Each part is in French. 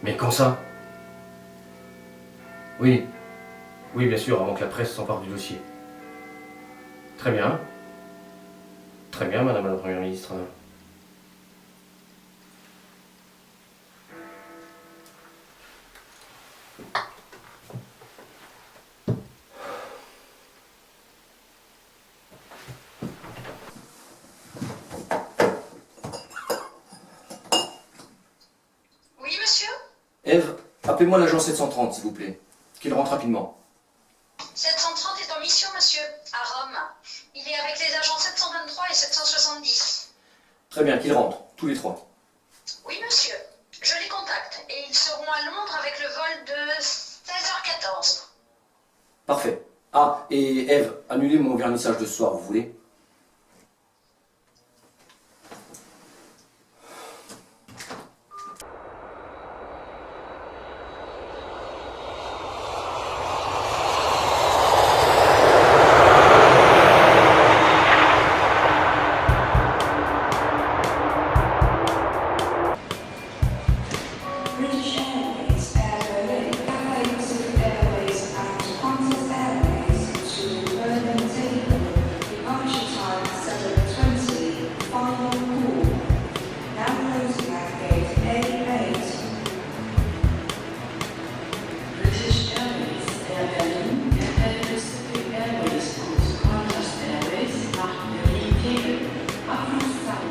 Mais quand ça? Oui. Oui, bien sûr, avant que la presse s'empare du dossier. Très bien. Très bien, Madame la Première ministre. Oui, monsieur? Ève, appelez-moi l'agent 730, s'il vous plaît. Qu'il rentre rapidement. 730 est en mission, monsieur, à Rome. Il est avec les agents 723 et 770. Très bien, qu'il rentre, tous les trois. Oui, monsieur. Je les contacte et ils seront à Londres avec le vol de 16h14. Parfait. Ah, et Ève, annulez mon vernissage de ce soir, vous voulez? British Airways, Air Berlin, Cathay Pacific Airways and Qantas Airways to Berlin Tegel. Departure time 7:20. Final call. Now closing at gate A8. British Airways, Air Berlin, Cathay Pacific Airways und Qantas Airways nach Berlin Tegel. Abflugszeit.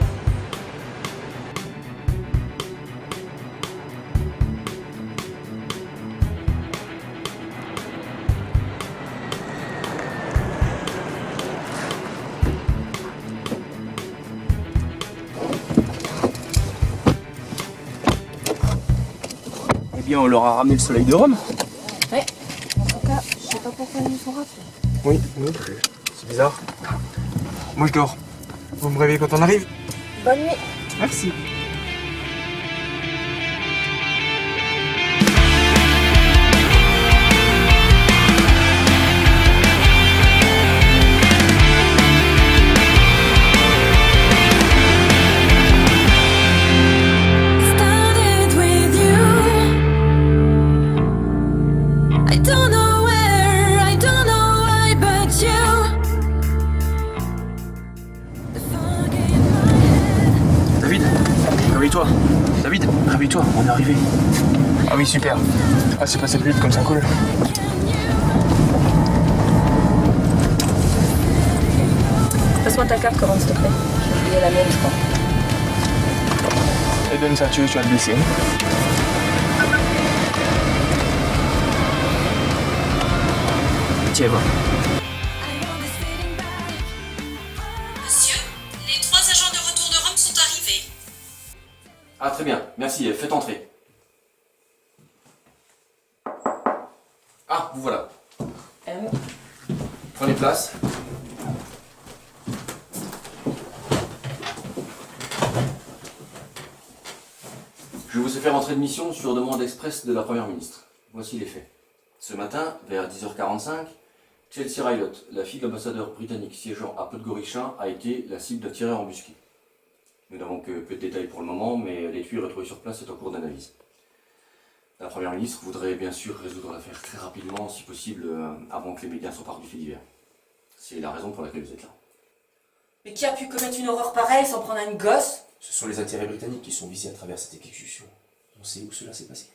Eh bien, on leur a ramené le soleil de Rome. Ouais, en tout cas, je sais pas pourquoi ils nous sont rappelés. Oui, non plus. C'est bizarre. Moi, je dors. Vous me réveillez quand on arrive? Bonne nuit. Merci. Started with you. I don't know where, I don't know why, but you. The fog in my head. David, réveille-toi. David, réveille-toi, on est arrivé. Ah oui, super. Ah, c'est passé plus vite comme ça, cool. Passe-moi ta carte, Corinne, s'il te plaît. J'ai oublié la mienne, je crois. Et donne ça, tu vas te blesser. Tiens, va. I know this feeling back. Monsieur, les 3 agents de retour de Rome sont arrivés. Ah, très bien, merci, faites entrer. Ah, vous voilà. Prenez place. Je vous ai fait rentrer de mission sur demande express de la Première ministre. Voici les faits. Ce matin, vers 10h45, Chelsea Rylott, la fille de l'ambassadeur britannique siégeant à Podgorica, a été la cible d'un tireur embusqué. Nous n'avons que peu de détails pour le moment, mais l'étui retrouvé sur place est en cours d'analyse. La Première ministre voudrait bien sûr résoudre l'affaire très rapidement, si possible, avant que les médias s'emparent du fait divers. C'est la raison pour laquelle vous êtes là. Mais qui a pu commettre une horreur pareille sans prendre une gosse? Ce sont les intérêts britanniques qui sont visés à travers cette exécution. On sait où cela s'est passé.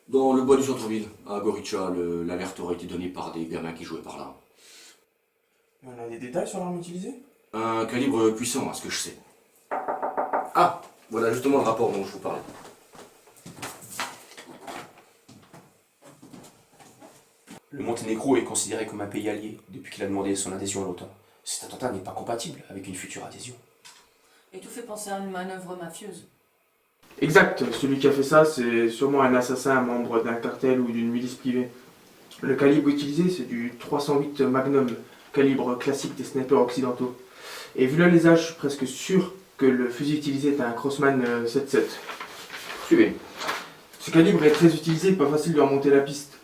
Dans le bois du centre-ville, à Gorica, l'alerte aurait été donnée par des gamins qui jouaient par là. On a des détails sur l'arme utilisée? Un calibre puissant, à ce que je sais. Ah, voilà justement le rapport dont je vous parlais. Le Monténégro est considéré comme un pays allié depuis qu'il a demandé son adhésion à l'OTAN. Cet attentat n'est pas compatible avec une future adhésion. Et tout fait penser à une manœuvre mafieuse. Exact, celui qui a fait ça, c'est sûrement un assassin, un membre d'un cartel ou d'une milice privée. Le calibre utilisé, c'est du 308 Magnum, calibre classique des snipers occidentaux. Et vu le lésage, je suis presque sûr que le fusil utilisé est un Crossman 7.7. Suivez. Ce calibre est très utilisé, pas facile de remonter la piste.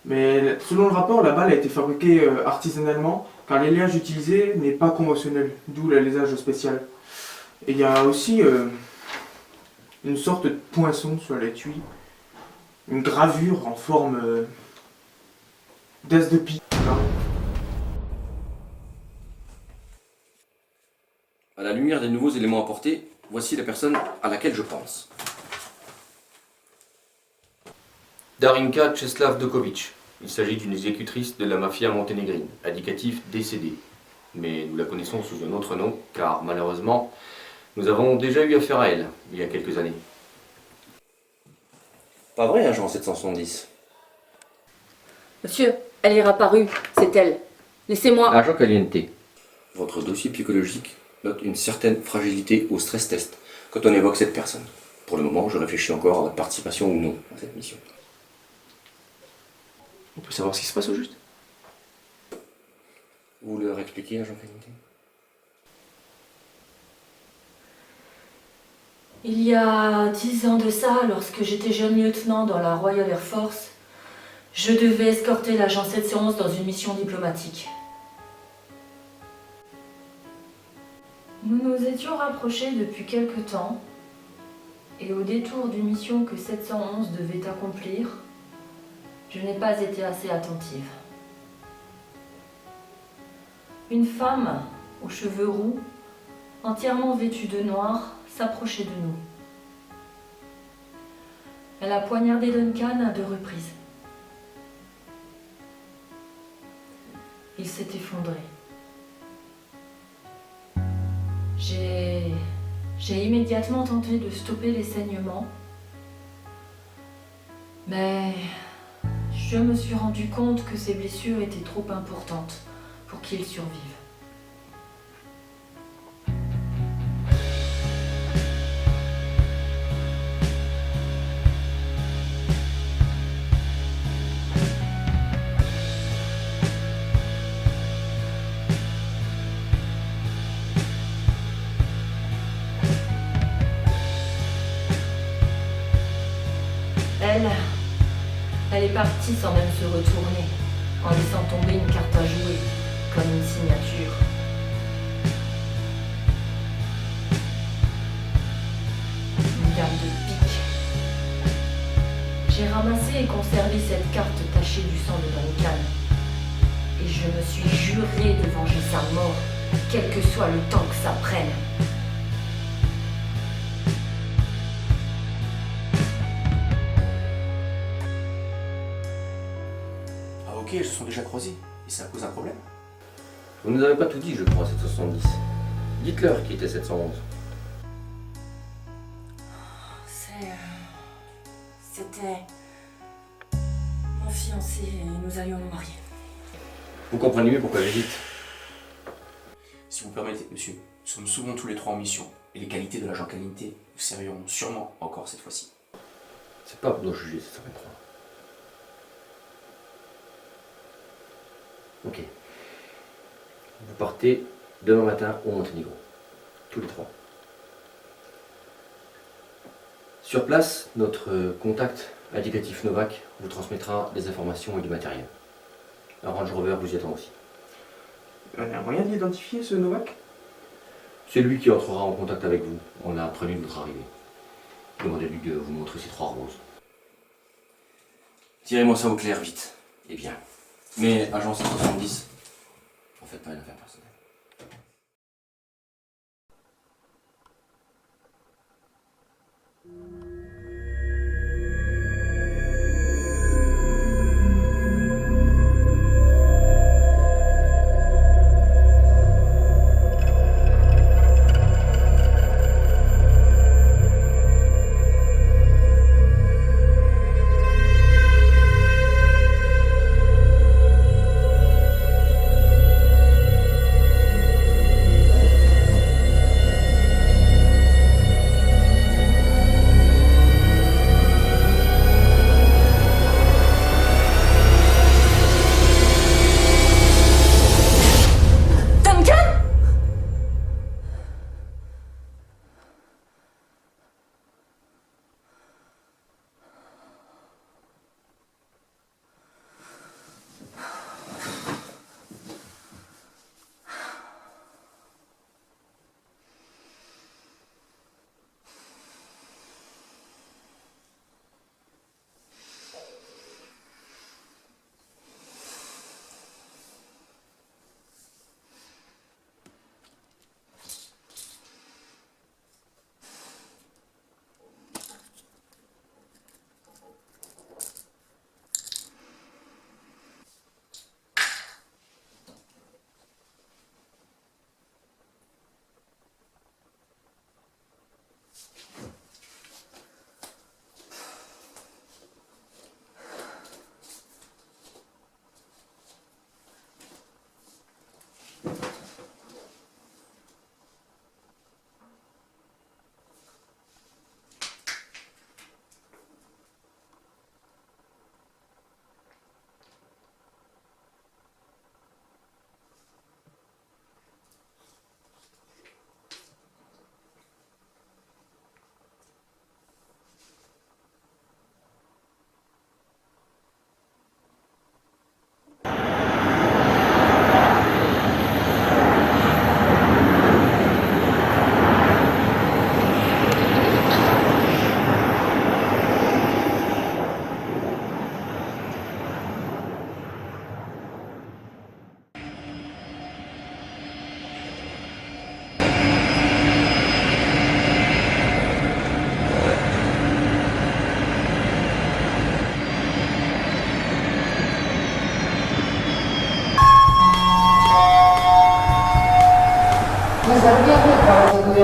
Mais selon le rapport, la balle a été fabriquée artisanalement, car l'alliage utilisé n'est pas conventionnel, d'où le lésage spécial. Et il y a aussi une sorte de poinçon sur l'étui. une gravure en forme d'as de pique. À la lumière des nouveaux éléments apportés, voici la personne à laquelle je pense. Darinka Czeslavdokovic. Il s'agit d'une exécutrice de la mafia monténégrine, indicatif décédée. Mais nous la connaissons sous un autre nom, car malheureusement, nous avons déjà eu affaire à elle, il y a quelques années. Pas vrai, agent 770. Monsieur, elle est apparue, c'est elle. Laissez-moi. Agent Caliente. Votre dossier psychologique note une certaine fragilité au stress test quand on évoque cette personne. Pour le moment, je réfléchis encore à votre participation ou non à cette mission. On peut savoir ce qui se passe au juste? Vous leur expliquez, agent Caliente? Il y a 10 ans de ça, lorsque j'étais jeune lieutenant dans la Royal Air Force, je devais escorter l'agent 711 dans une mission diplomatique. Nous nous étions rapprochés depuis quelque temps, et au détour d'une mission que 711 devait accomplir, je n'ai pas été assez attentive. Une femme, aux cheveux roux, entièrement vêtue de noir, s'approchait de nous. Elle a poignardé Duncan à 2 reprises. Il s'est effondré. J'ai immédiatement tenté de stopper les saignements, mais je me suis rendu compte que ses blessures étaient trop importantes pour qu'il survive. Elle est partie sans même se retourner, en laissant tomber une carte à jouer, comme une signature. Une dame de pique. J'ai ramassé et conservé cette carte tachée du sang de Duncan. Et je me suis juré de venger sa mort, quel que soit le temps que ça prenne. Ok, elles se sont déjà croisées. Et ça cause un problème? Vous ne nous avez pas tout dit, je crois, 770. Dites-leur qui était 711. C'était mon fiancé et nous allions nous marier. Vous comprenez mieux pourquoi j'hésite. Si vous permettez, monsieur, nous sommes souvent tous les trois en mission. Et les qualités de l'agent Caliente vous serviront sûrement encore cette fois-ci. C'est pas pour nous juger, 723. Ok. Vous partez demain matin au Monténégro. Tous les trois. Sur place, notre contact indicatif Novak vous transmettra des informations et du matériel. Un Range Rover vous y attend aussi. Il y a un moyen de l'identifier, ce Novak? C'est lui qui entrera en contact avec vous. On a prévu de votre arrivée. Demandez-lui de vous montrer ces 3 roses. Tirez-moi ça au clair vite. Et bien. Mais, agent 170, en faites pas une affaire personnelle.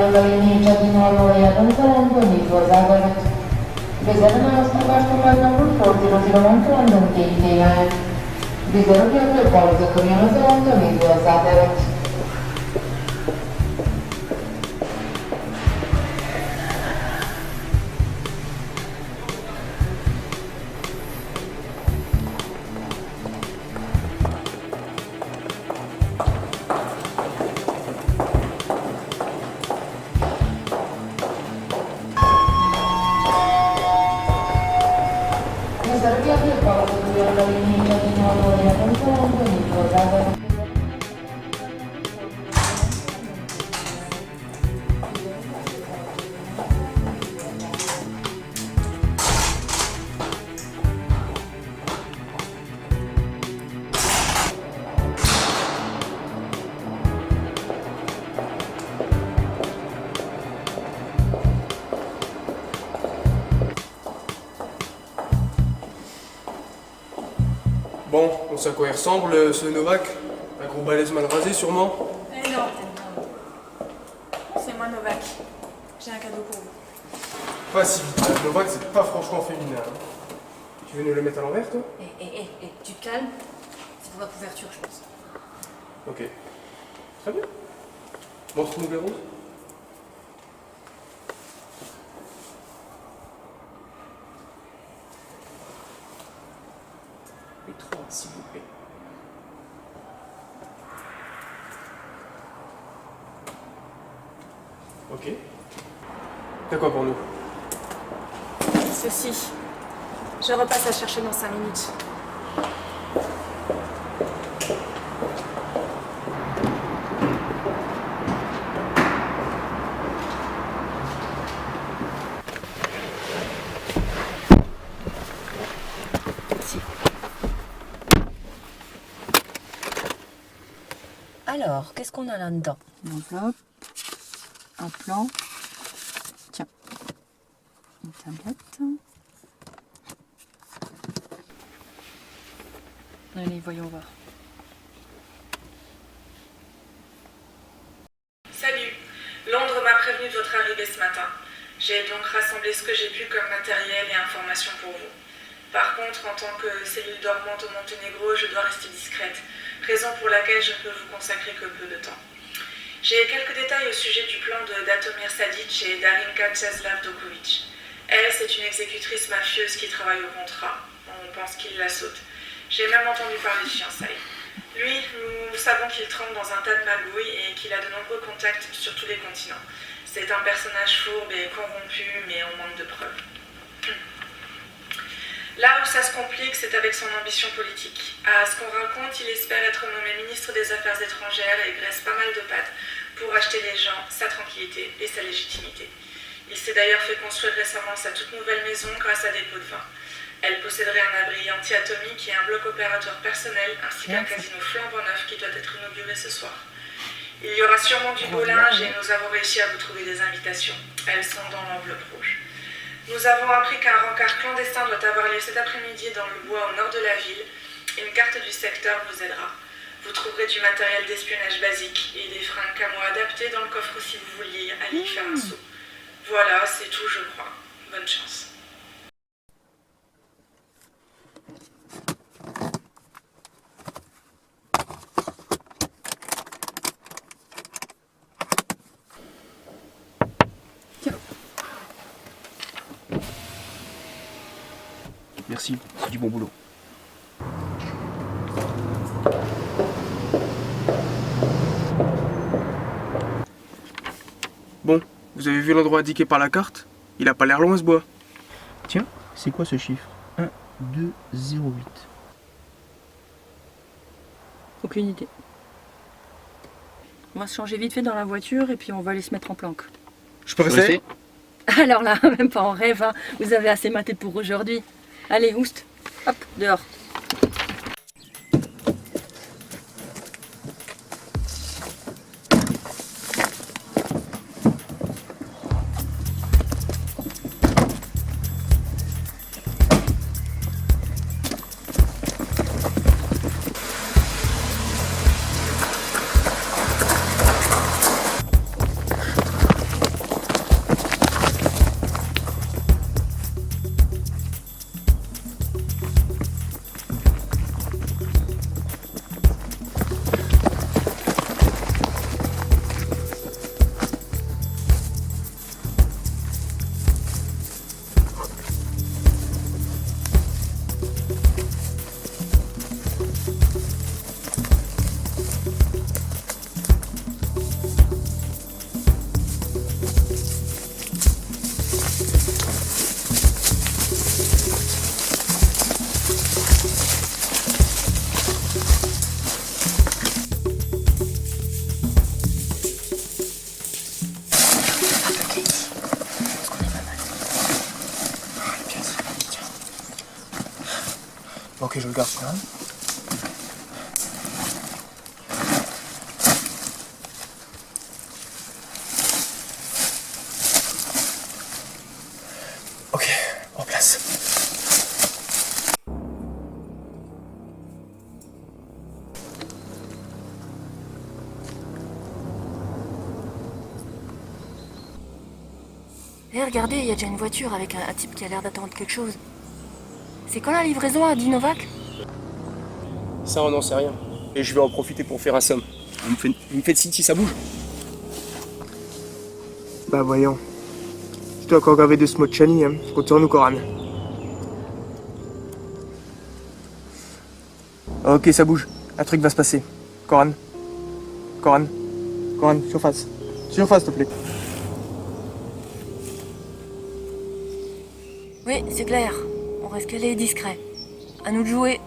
Stadiollo inizia di nuovo e ad un talento di Zagreb. Bezerna osnowasz pomalną Woodfordzie rozdzielową trądą pięknie. Bezerobia wypał zakomione załączą i było Zagreb. Bezerobia wypał Stadiollo inizia di nuovo e ad un talento di Zagreb. Bon, on sait à quoi il ressemble, ce Novak. Un gros balèze mal rasé, sûrement. Eh non, c'est moi Novak. J'ai un cadeau pour vous. Pas si vite, Novak, c'est pas franchement féminin. Hein. Tu veux nous le mettre à l'envers, toi? Tu te calmes? C'est pour la couverture, je pense. Ok. Très bien. Montre-nous les roses. Les trois, s'il vous plaît. Ok. T'as quoi pour nous? Ceci. Je repasse à chercher dans 5 minutes. Alors, qu'est-ce qu'on a là-dedans? Une enveloppe, un plan, tiens, une tablette. Allez, voyons voir. Salut, Londres m'a prévenu de votre arrivée ce matin. J'ai donc rassemblé ce que j'ai pu comme matériel et informations pour vous. Par contre, en tant que cellule dormante au Monténégro, je dois rester discrète, raison pour laquelle je ne peux vous consacrer que peu de temps. J'ai quelques détails au sujet du plan de Datomir Sadic et Darinka Czeslaw-Dokovic. Elle, c'est une exécutrice mafieuse qui travaille au contrat. On pense qu'il la saute. J'ai même entendu parler de fiançailles. Lui, nous savons qu'il trempe dans un tas de magouilles et qu'il a de nombreux contacts sur tous les continents. C'est un personnage fourbe et corrompu, mais on manque de preuves. Là où ça se complique, c'est avec son ambition politique. À ce qu'on raconte, il espère être nommé ministre des Affaires étrangères et graisse pas mal de pattes pour acheter les gens, sa tranquillité et sa légitimité. Il s'est d'ailleurs fait construire récemment sa toute nouvelle maison grâce à des pots de vin. Elle posséderait un abri anti-atomique et un bloc opérateur personnel, ainsi qu'un casino flambant neuf qui doit être inauguré ce soir. Il y aura sûrement du beau linge et nous avons réussi à vous trouver des invitations. Elles sont dans l'enveloppe rouge. Nous avons appris qu'un rencard clandestin doit avoir lieu cet après-midi dans le bois au nord de la ville. Une carte du secteur vous aidera. Vous trouverez du matériel d'espionnage basique et des fringues camo adaptées dans le coffre si vous vouliez aller y faire un saut. Voilà, c'est tout, je crois. Bonne chance. Merci, c'est du bon boulot. Bon, vous avez vu l'endroit indiqué par la carte? Il a pas l'air loin ce bois. Tiens, c'est quoi ce chiffre? 1, 2, 0, 8. Aucune idée. On va se changer vite fait dans la voiture et puis on va aller se mettre en planque. Je peux rester? Alors là, même pas en rêve, hein. Vous avez assez maté pour aujourd'hui. Allez, oust, hop, dehors. Ok, je le garde. Hein. Ok, en place. Eh, regardez, il y a déjà une voiture avec un type qui a l'air d'attendre quelque chose. C'est quand la livraison à Dinovac? Ça, on n'en sait rien. Et je vais en profiter pour faire un somme. Vous me faites signe si ça bouge? Bah voyons. Je dois encore graver de ce mot de Chani, hein. Retourne-nous, Coran. Ok, ça bouge. Un truc va se passer. Coran. Coran. Coran, surface. Surface, s'il te plaît. Oui, c'est clair. On reste calé et discret. À nous de jouer.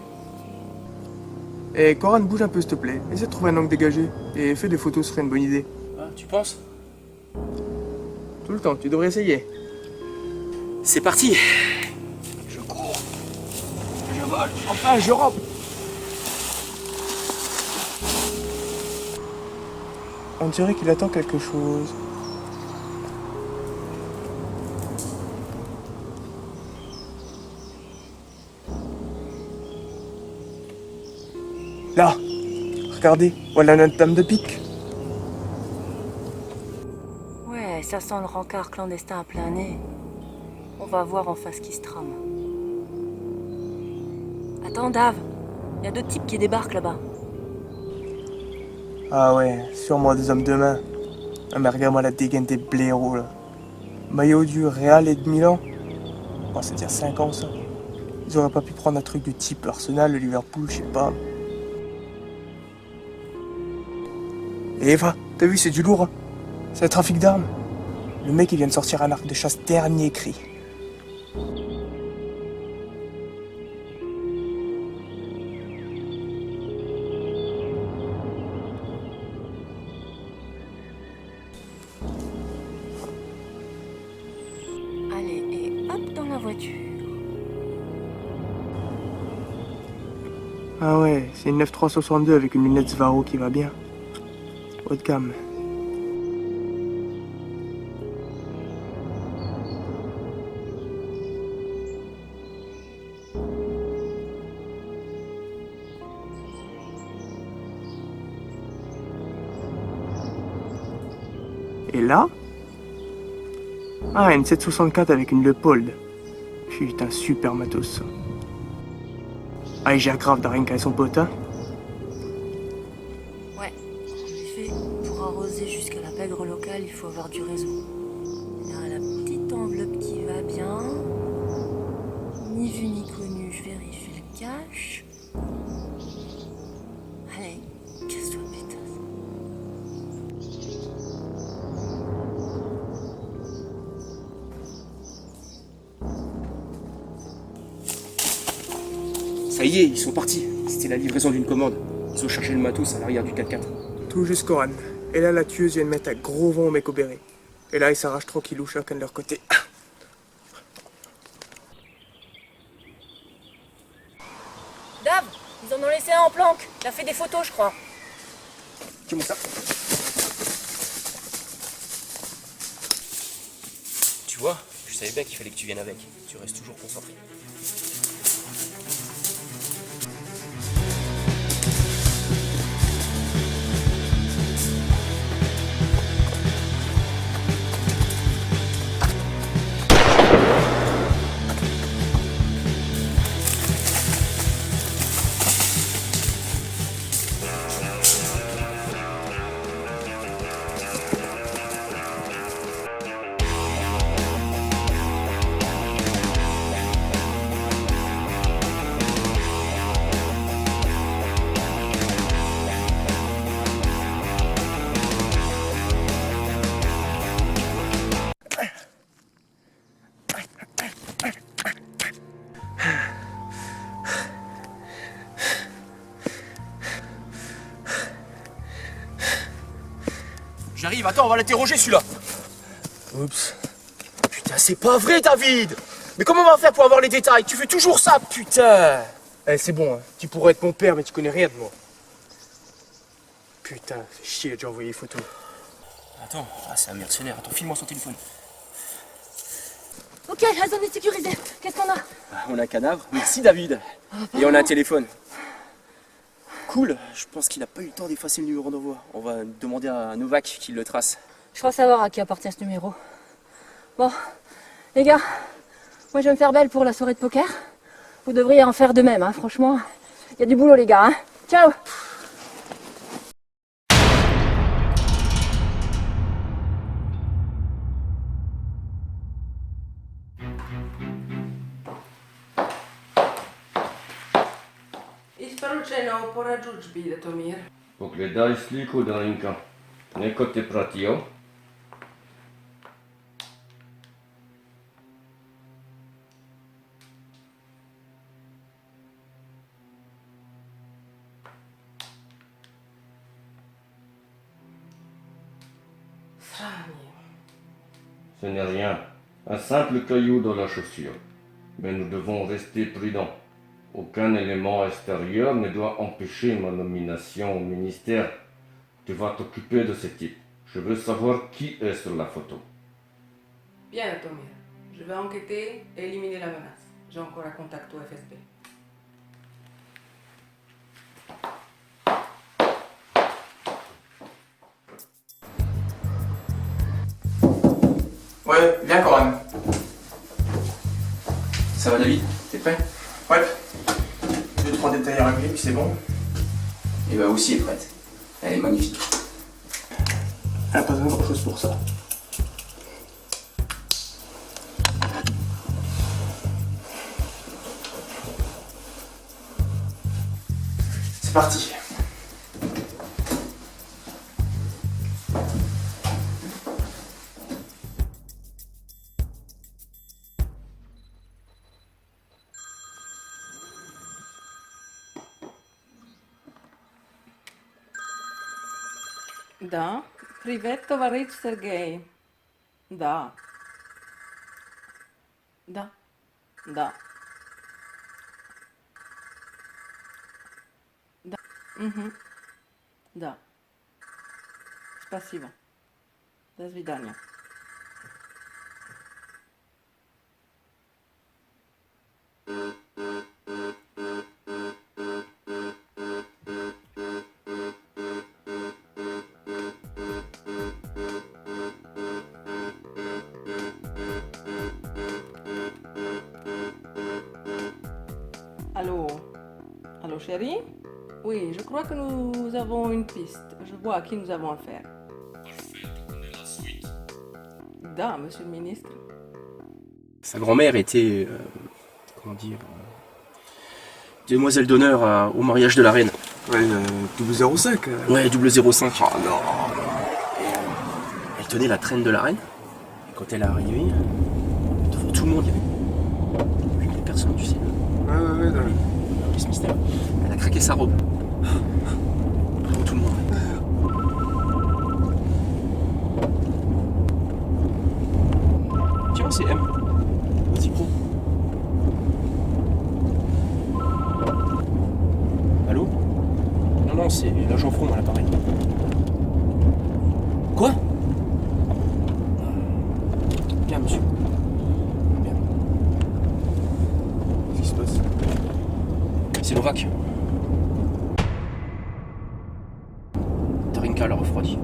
Eh, Coran, bouge un peu, s'il te plaît. Essaie de trouver un angle dégagé. Et fais des photos, ce serait une bonne idée. Ah, tu penses? Tout le temps, tu devrais essayer. C'est parti. Je cours. Je vole. Enfin, je rampe. On dirait qu'il attend quelque chose. Là, regardez, voilà notre dame de pique. Ouais, ça sent le rencard clandestin à plein nez. On va voir en face qui se trame. Attends, Dave. Il y a 2 types qui débarquent là-bas. Ah ouais, sûrement des hommes de main. Ah mais regarde-moi la dégaine des blaireaux là. Maillot du Real et de Milan. Oh, c'est dire 5 ans ça. Ils auraient pas pu prendre un truc de type Arsenal, le Liverpool, je sais pas. Et Eva, t'as vu, c'est du lourd. Hein. C'est un trafic d'armes. Le mec il vient de sortir un arc de chasse dernier cri. Allez, et hop dans la voiture. Ah ouais, c'est une 9362 avec une lunette Svaro qui va bien. Haut de gamme. Et là? Ah, une 764 avec une Leopold. Putain, super matos ça. Ah, il gère grave Darinka et son pote, hein? Ouais, en effet, pour arroser jusqu'à la pègre locale, il faut avoir du réseau. Là, la petite enveloppe qui va bien. Ni vu ni connu, je vérifie le cash. Allez, casse-toi, putain. Ça y est, ils sont partis. C'était la livraison d'une commande. Ils ont chargé le matos à l'arrière du 4x4. Tout juste Coran. Et là, la tueuse vient de mettre un gros vent au mec au béret. Et là, ils s'arrachent tranquillou chacun de leur côté. Dave, ils en ont laissé un en planque. Il a fait des photos, je crois. Comment ça? Tu vois, je savais bien qu'il fallait que tu viennes avec. Tu restes toujours concentré. J'arrive, attends, on va l'interroger celui-là. Oups. Putain, c'est pas vrai, David. Mais comment on va faire pour avoir les détails? Tu fais toujours ça, putain. Eh, c'est bon, hein. Tu pourrais être mon père, mais tu connais rien de moi. Putain, fais chier, j'ai envoyé les photos. Attends, c'est un mercenaire. Attends, file-moi son téléphone. Ok, la zone est sécurisée. Qu'est-ce qu'on a? On a un cadavre. Merci, David. Et on a un téléphone. Cool. Je pense qu'il n'a pas eu le temps d'effacer le numéro d'envoi. On va demander à Novak qu'il le trace. Je crois savoir à qui appartient ce numéro. Bon, les gars, moi je vais me faire belle pour la soirée de poker. Vous devriez en faire de même, hein. Franchement. Il y a du boulot, les gars. Hein. Ciao! Isporučeno po raggiungibile, Datomir. Pogledaj sliku, Darinka. Neko te pratijo? Ce n'est rien. Un simple caillou dans la chaussure. Mais nous devons rester prudents. Aucun élément extérieur ne doit empêcher ma nomination au ministère. Tu vas t'occuper de ce type. Je veux savoir qui est sur la photo. Bien, Datomir. Je vais enquêter et éliminer la menace. J'ai encore un contact au FSB. Ouais, viens quand même. Ça va, David? T'es prêt? Ouais. 2-3 détails à régler, puis c'est bon. Et bah aussi est prête. Elle est magnifique. Elle a pas besoin de grand chose pour ça. C'est parti. Да, привет, товарищ Сергей. Да. Да. Да. Да. Угу. Да. Спасибо. До свидания. Allô? Allô, chérie? Oui, je crois que nous avons une piste. Je vois à qui nous avons affaire. Da, monsieur le ministre. Sa grand-mère était, comment dire, demoiselle d'honneur au mariage de la reine. Ouais, 005. Ouais, 005. Oh non. Elle tenait la traîne de la reine. Et quand elle est arrivée, devant tout le monde, il y avait personne, tu sais. Ouais, non. Miss Mystère. Elle a craqué sa robe. Devant tout le monde. Tiens, c'est M. Vas-y, pro. Allô? Non, c'est l'agent From à l'appareil. Quoi? Bien, monsieur. Bien. Qu'est-ce qui se passe? C'est Novak. Darinka l'a refroidi.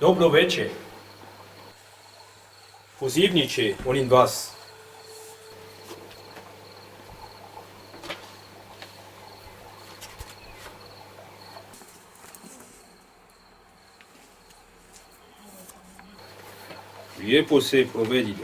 Dobro večer. Pozivniče, molim vas. Lijepo se provedite.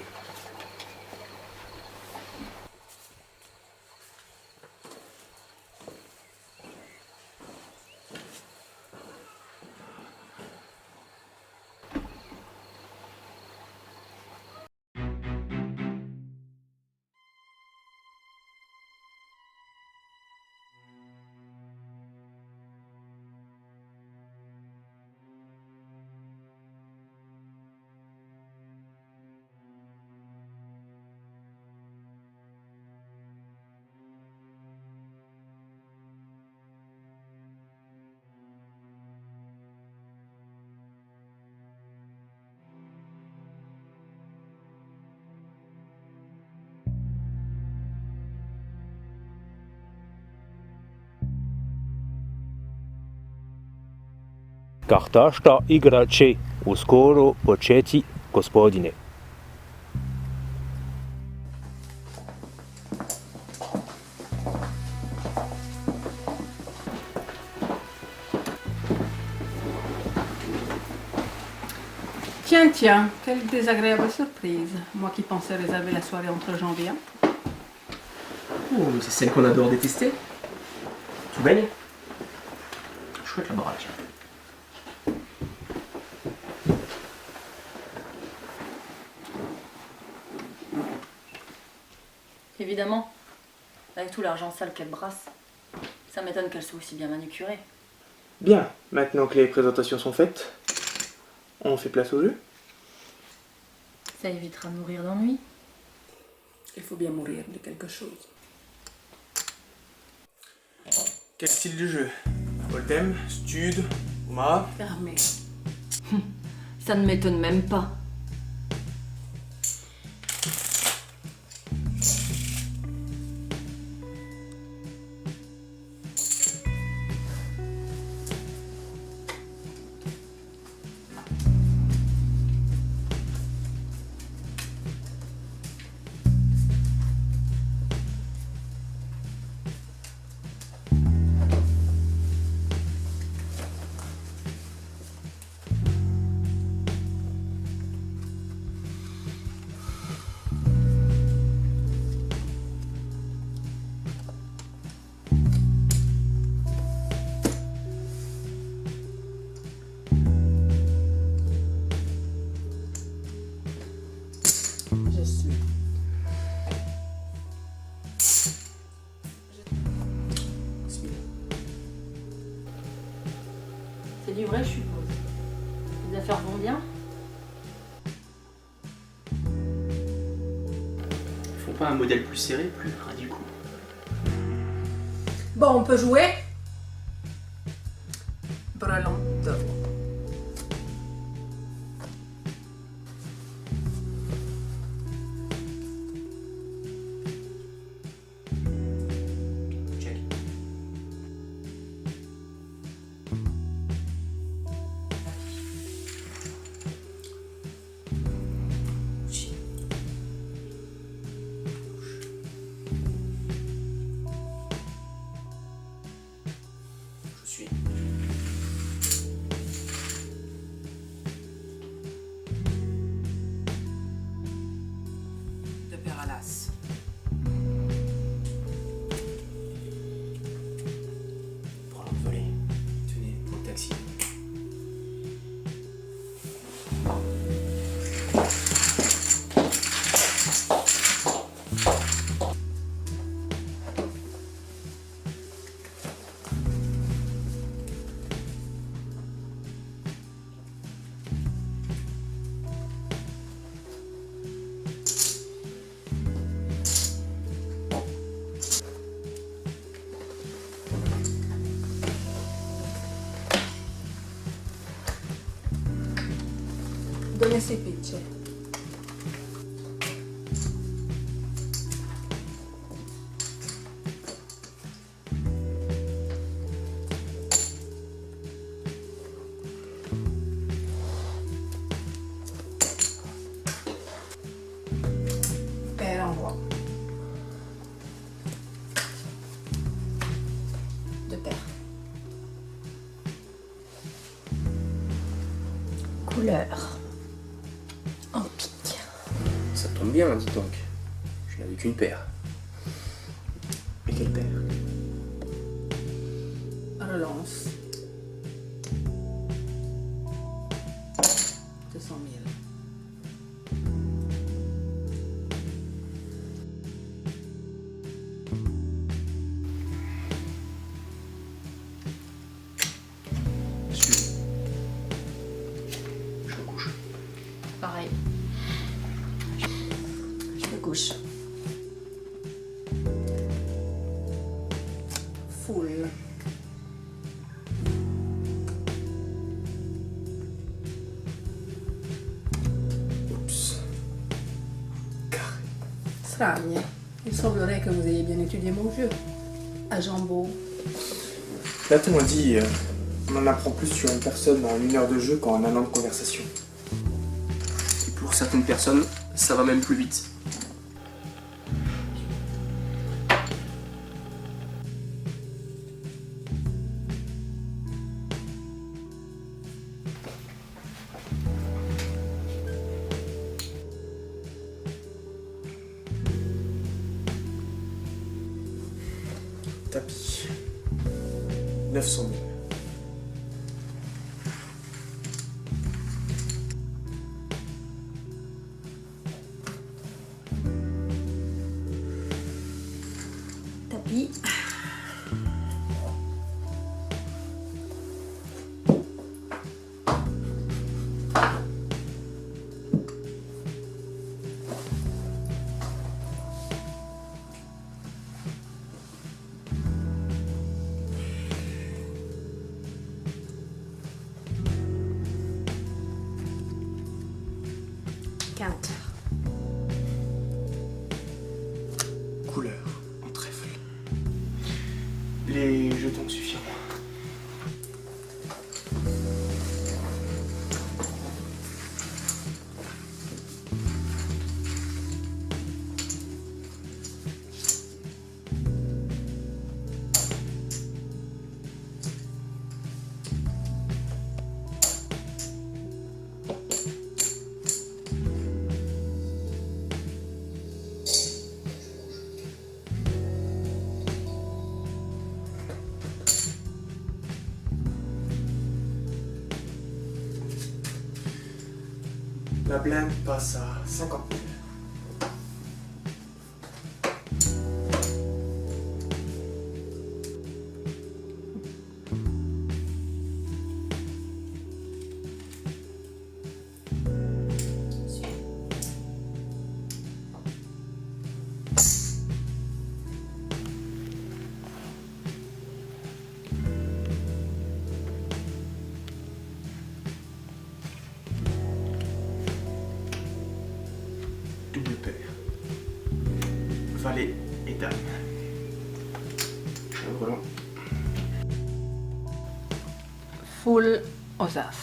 Karta šta igrače uskoro početi, gospodine. Tiens, tiens, quelle désagréable surprise. Moi qui pensais réserver la soirée entre gens bien. Oh, mais c'est celle qu'on adore détester. Tu baigne? Chouette la baraque. Évidemment, avec tout l'argent sale qu'elle brasse, ça m'étonne qu'elle soit aussi bien manucurée. Bien, maintenant que les présentations sont faites, on fait place au jeu. Ça évitera de mourir d'ennui. Il faut bien mourir de quelque chose. Quel style de jeu? Oldham, Stud, Omaha? Fermé. Ça ne m'étonne même pas. C'est du vrai, je suppose. Les affaires vont bien? Ils font pas un modèle plus serré, plus ras du coup. Bon, on peut jouer? Brûlante. Je suis. De père à l'as. Prends l'envolée. Tenez, pour le taxi. Dove si picce? te perds. Couleur. En pique. Ça tombe bien, dis donc. Je n'avais qu'une paire. Et quelle paire? Relance. 200 000. Je me couche. Pareil. Je me couche. Full. Oups. Strani. Il semblerait que vous ayez bien étudié mon jeu. À Jambeau. Platon a dit on en apprend plus sur une personne en 1 heure de jeu qu'en 1 an de conversation. Et pour certaines personnes, ça va même plus vite. Tapis. 900 000. Tapis. Quinte. Couleur en trèfle. Les jetons suffiront. La blinde passe à 50 000. Double paire. Valet et dame. Volant. Full aux as.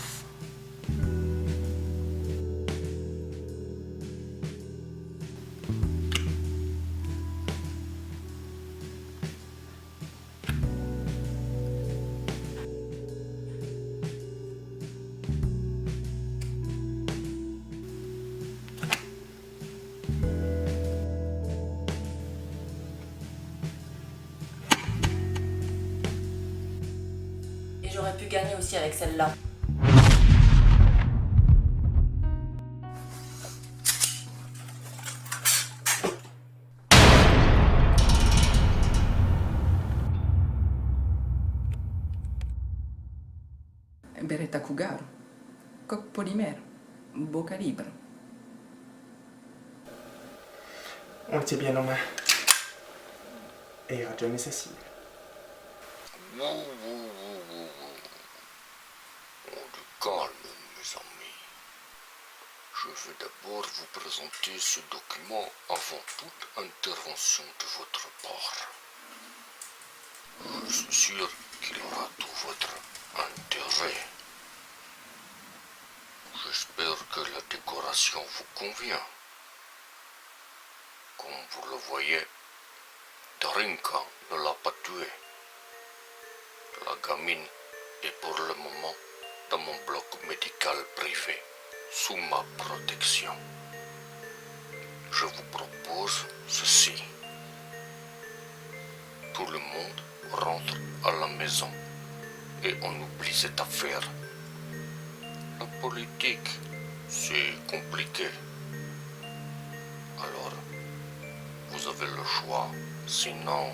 Et j'aurais pu gagner aussi avec celle-là. Beretta Cougar. Coque polymère. Beau calibre. On le tient bien en main. Et il rate jamais sa cible. Du calme, mes amis. Je vais d'abord vous présenter ce document avant toute intervention de votre part. Je suis sûr qu'il aura tout votre intérêt. J'espère que la décoration vous convient. Comme vous le voyez, Darinka ne l'a pas tué. La gamine est pour le moment dans mon bloc médical privé, sous ma protection. Je vous propose ceci. Tout le monde rentre à la maison et on oublie cette affaire. La politique, c'est compliqué. Alors, vous avez le choix. Sinon...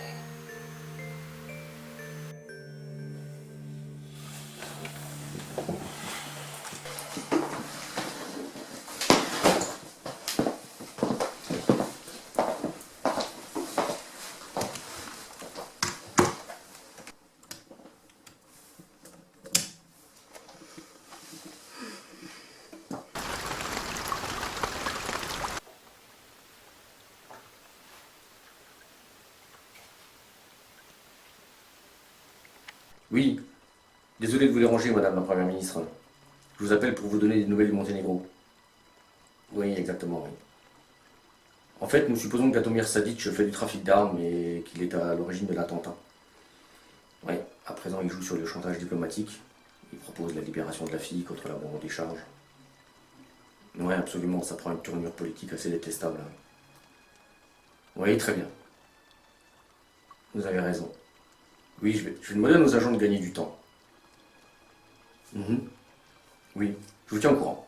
Oui, désolé de vous déranger, Madame la Première ministre. Je vous appelle pour vous donner des nouvelles du Monténégro. Oui, exactement, oui. En fait, nous supposons que Gatomir Sadic fait du trafic d'armes et qu'il est à l'origine de l'attentat. Oui, à présent, il joue sur le chantage diplomatique. Il propose la libération de la fille contre l'abandon des charges. Oui, absolument, ça prend une tournure politique assez détestable. Oui, très bien. Vous avez raison. Oui, je vais demander à nos agents de gagner du temps. Oui, je vous tiens au courant.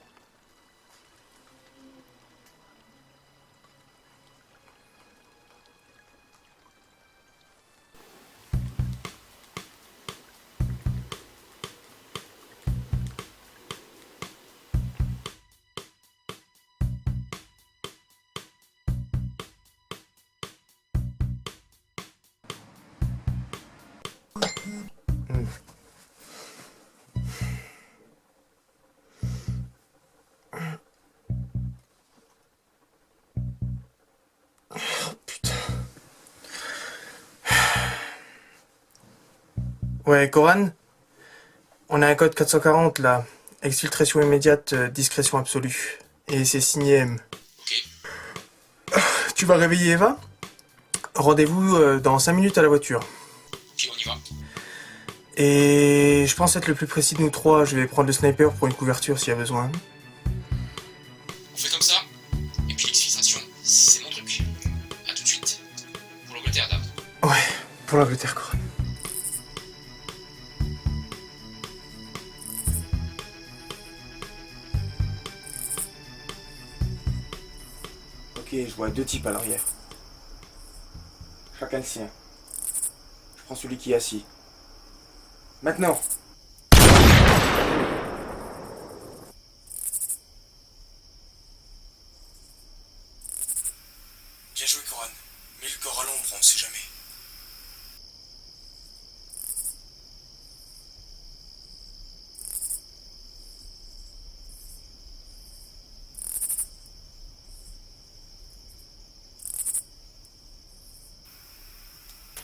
Ouais, Coran, on a un code 440 là. Exfiltration immédiate, discrétion absolue. Et c'est signé M. Ok. Tu vas réveiller Eva? Rendez-vous dans 5 minutes à la voiture. Ok, on y va. Et je pense être le plus précis de nous trois. Je vais prendre le sniper pour une couverture s'il y a besoin. On fait comme ça. Et puis l'exfiltration, c'est mon truc. A tout de suite. Pour l'Angleterre, Dave. Ouais, pour l'Angleterre, Coran. Ok, je vois 2 types à l'arrière. Chacun le sien. Je prends celui qui est assis. Maintenant. Bien joué, Coran. Mets le corps à l'ombre, on ne sait jamais.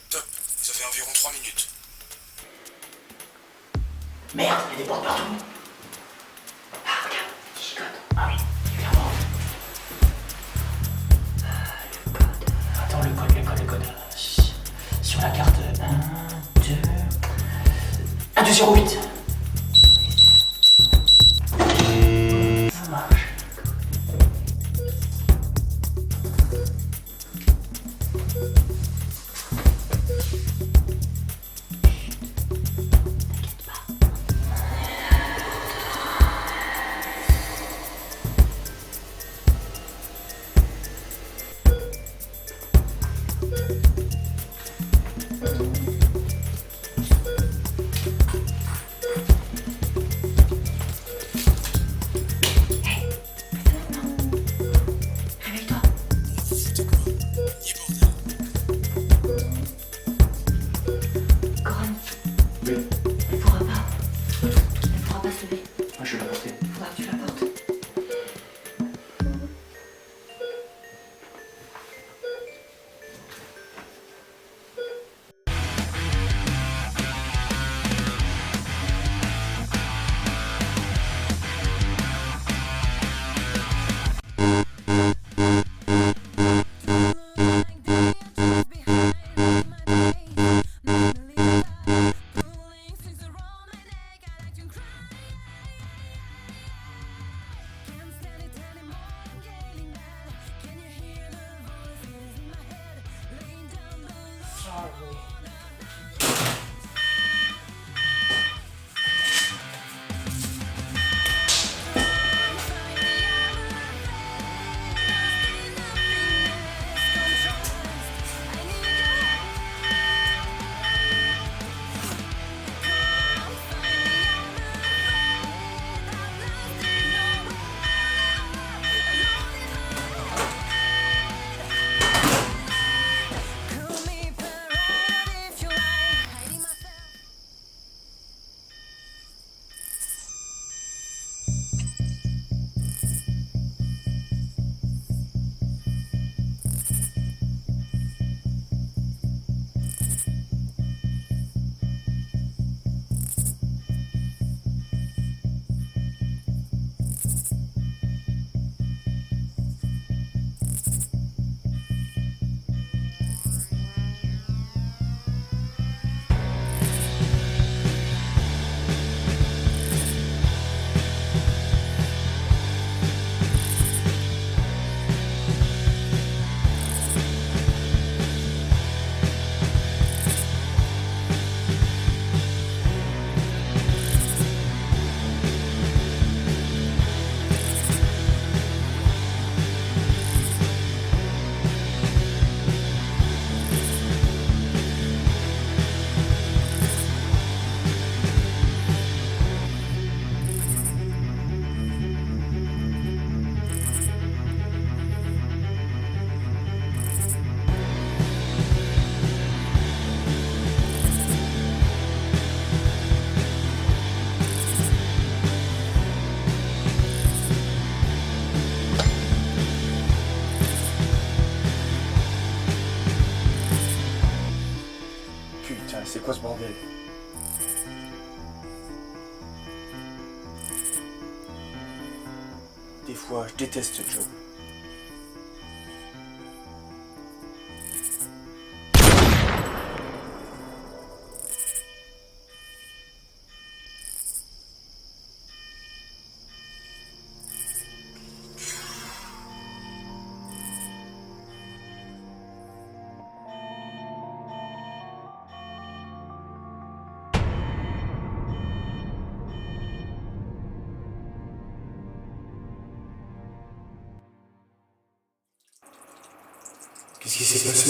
Top, ça fait environ 3 minutes. Merde, il y a des portes partout. Ah, regarde, il chicote. Ah oui, clairement. Le code. Attends, le code. Sur la carte. 1, 2. 1, 2, 0, 8. Ça marche. Réveille-toi. Coran. Oui. Elle pourra pas se lever. Ah, je vais la porter. Faudra que tu la portes. quoi ce bordel? Des fois, je déteste ce job. Qu'est-ce qui s'est passé?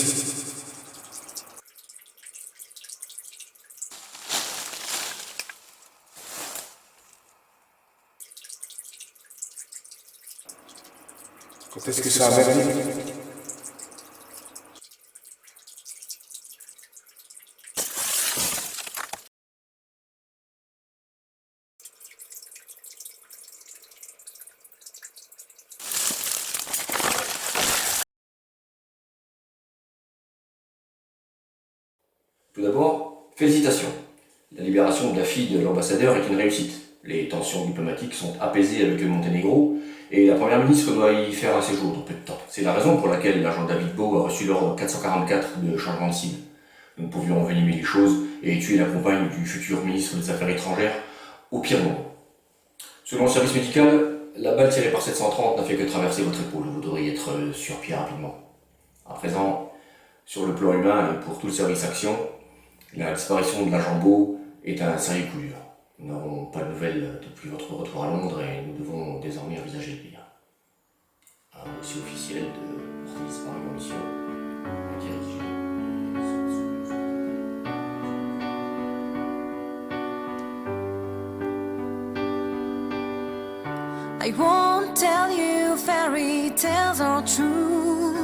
Quand est-ce que ça va arriver? Tout d'abord, félicitations. La libération de la fille de l'ambassadeur est une réussite. Les tensions diplomatiques sont apaisées avec le Monténégro et la première ministre doit y faire un séjour dans peu de temps. C'est la raison pour laquelle l'agent David Beau a reçu l'ordre 444 de changement de cible. Nous pouvions envenimer les choses et tuer la compagne du futur ministre des Affaires étrangères au pire moment. Selon le service médical, la balle tirée par 730 n'a fait que traverser votre épaule. Vous devriez être sur pied rapidement. À présent, sur le plan humain et pour tout le service action, la disparition de l'agent Beau est un sérieux coup dur. Nous n'avons pas de nouvelles depuis votre retour à Londres et nous devons désormais envisager le pire. Un dossier officiel de portée disparu en mission a été rédigé. I won't tell you fairy tales are true.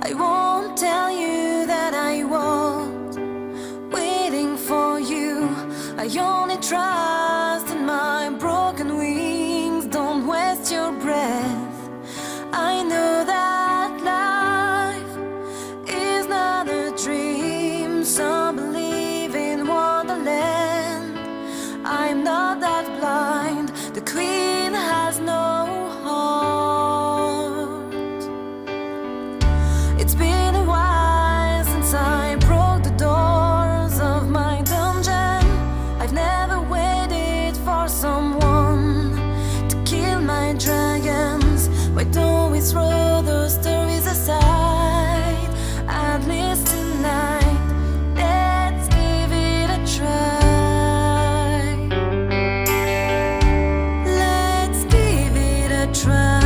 I won't tell you that I was waiting for you. I only trust in my broken wings. Don't waste your breath. I know that life is not a dream. Some believe in Wonderland. I'm not that blind. The queen has no heart. It's been a while since I broke the doors of my dungeon. I've never waited for someone to kill my dragons. Why don't we throw those stories aside? At least tonight, let's give it a try. Let's give it a try.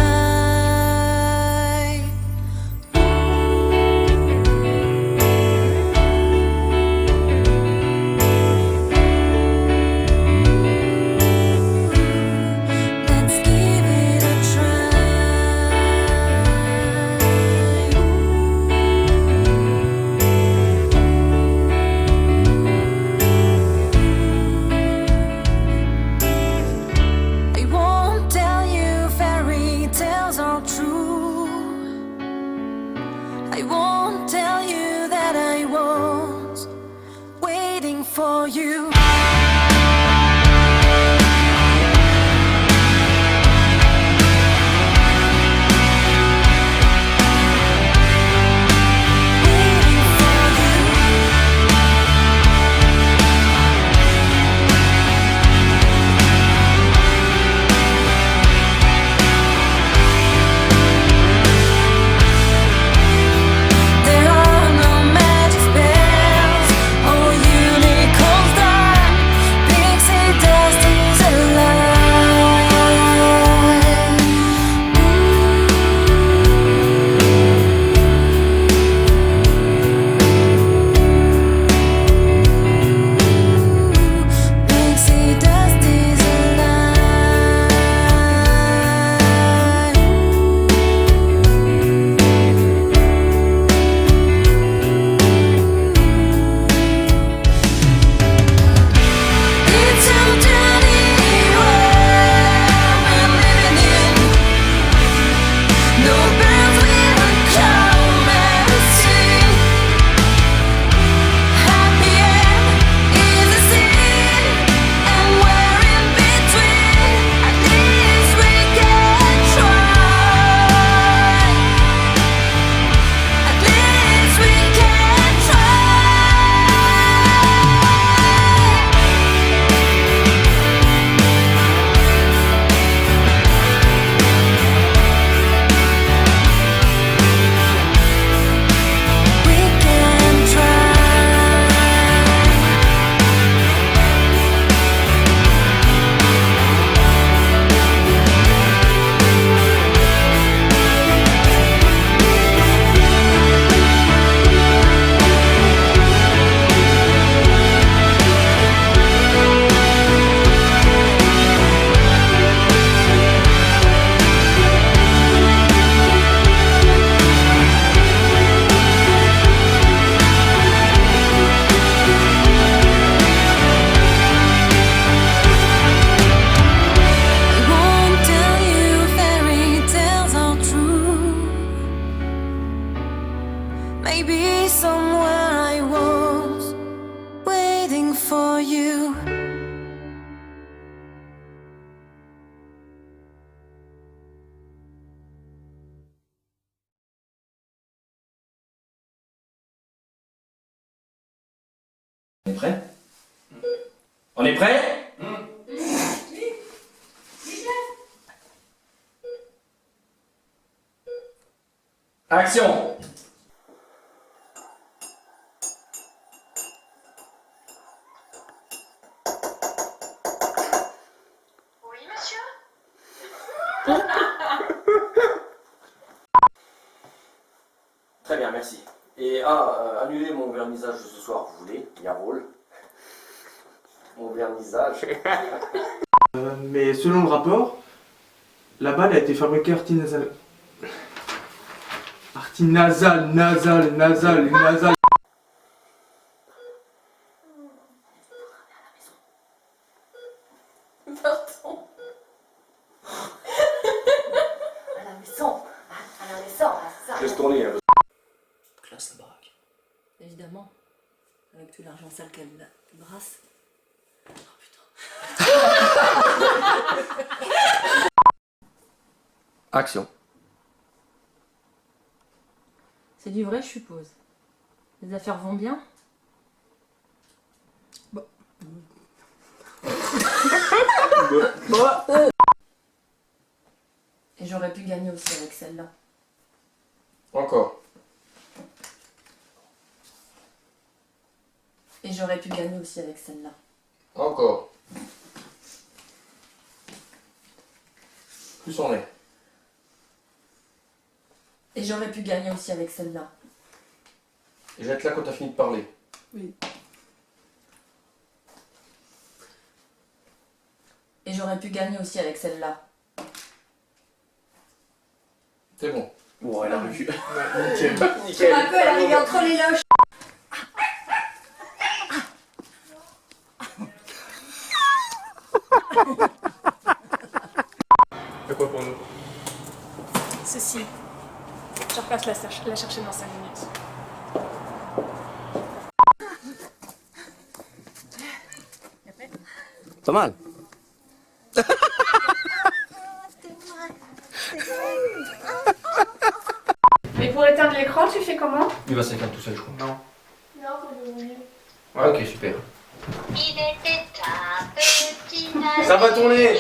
Let's give it a try. I won't tell you fairy tales are true. I won't tell you that I was waiting for you. There are no magic spells or unicorns that for you. On est prêt? On est prêt? Action! Oui, monsieur? Très bien, merci. Et annulez mon vernissage de ce soir, vous voulez? Il y a rôle. Mon vernissage. Mais selon le rapport, la balle a été fabriquée artisanal. Nasal. Pardon. À la maison, c'est ça. Laisse tourner. Classe la baraque. Évidemment. Avec tout l'argent sale qu'elle brasse. Action. C'est du vrai, je suppose. Les affaires vont bien? Et j'aurais pu gagner aussi avec celle-là. Encore. Et j'aurais pu gagner aussi avec celle-là. Encore. Plus on est. Et j'aurais pu gagner aussi avec celle-là. Et jette là quand t'as fini de parler. Oui. Et j'aurais pu gagner aussi avec celle-là. C'est bon. Bon, elle a revu. Nickel. Nickel. Un peu, elle arrive entre les loches. C'est quoi pour nous? Ceci. Je repasse la chercher dans 5 minutes. Pas mal. Et pour éteindre l'écran, tu fais comment? Il va s'éteindre tout seul, je crois. Non. Non, faut le mieux. Ouais, ok, super. Il était un petit navire. Ça va tourner.